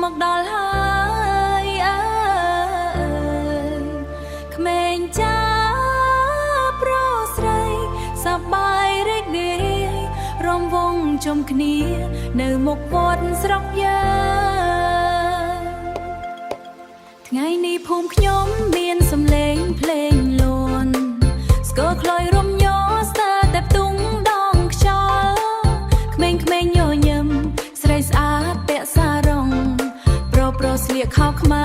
មកដល់ហើយអើយក្មេងចាប្រុសស្រីសប្បាយរីករាយរំវង់ជុំគ្នានៅមុខវត្តស្រុកយើងថ្ងៃនេះភូមិខ្ញុំមានសំឡេងភ្លេងលន់ស្គរខ្លុយរំញ័រស្ទើរតែផ្ទុំដងខ្យល់ក្មេងៗញញឹមស្រីស្អាតពាក់សារ៉ុងប្រុសស្លៀកខោខ្មៅ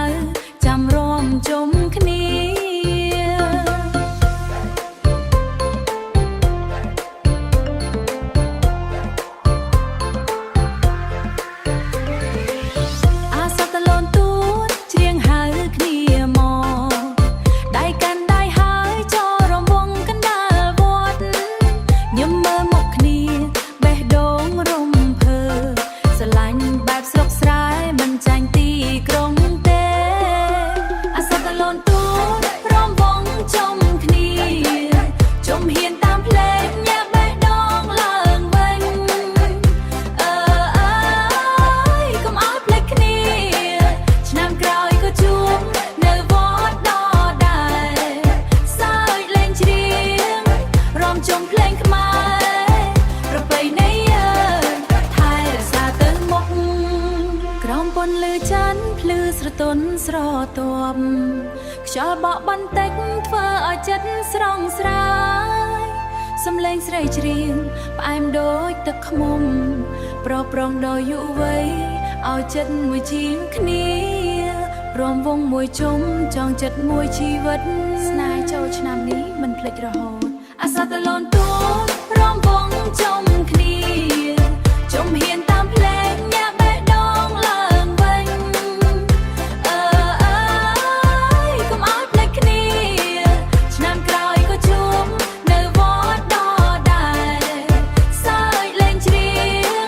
ចាំរំជុំគ្នាស្រទាប់ខ្យល់បក់បន្តិចធ្វើឲ្យចិត្តស្រស់ស្រាយសំឡេងស្រីច្រៀងផ្អែមដូចទឹកឃ្មុំប្រដល់យុវ័យឲ្យចិត្តមួយជាងគ្នារំវង់មួយជុំចងចិត្តមួយជីវិតស្នេហ៍ចូលឆ្នាំនេះមិនភ្លេចរហូតអាសាតលូនទួរំវង់ជុំគ្នាជុំហ៊ានតាមភ្លេងញាក់បេះដូងឡើងវិញឆ្នាំក្រោយក៏ជួបនៅវត្តដដែលសើចលេងច្រៀង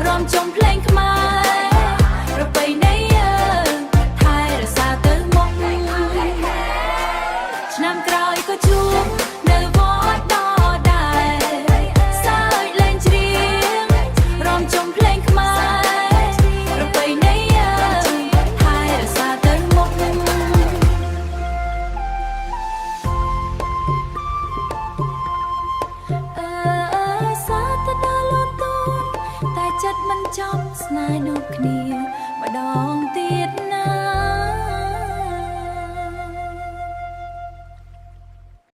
រំជុំភ្លេងខ្មែរប្រពៃណីយើងថែរក្សាទៅមុខឆ្នាំក្រោយក៏ជួបនៅវត្តដដែលសើចលេងច្រៀងរំជុំភ្លេងខ្មែរប្រពៃណីយើងថែរក្សាទៅមុខចិត្តមិនចប់ស្នេហ៍ដូចគ្នាម្ដងទៀត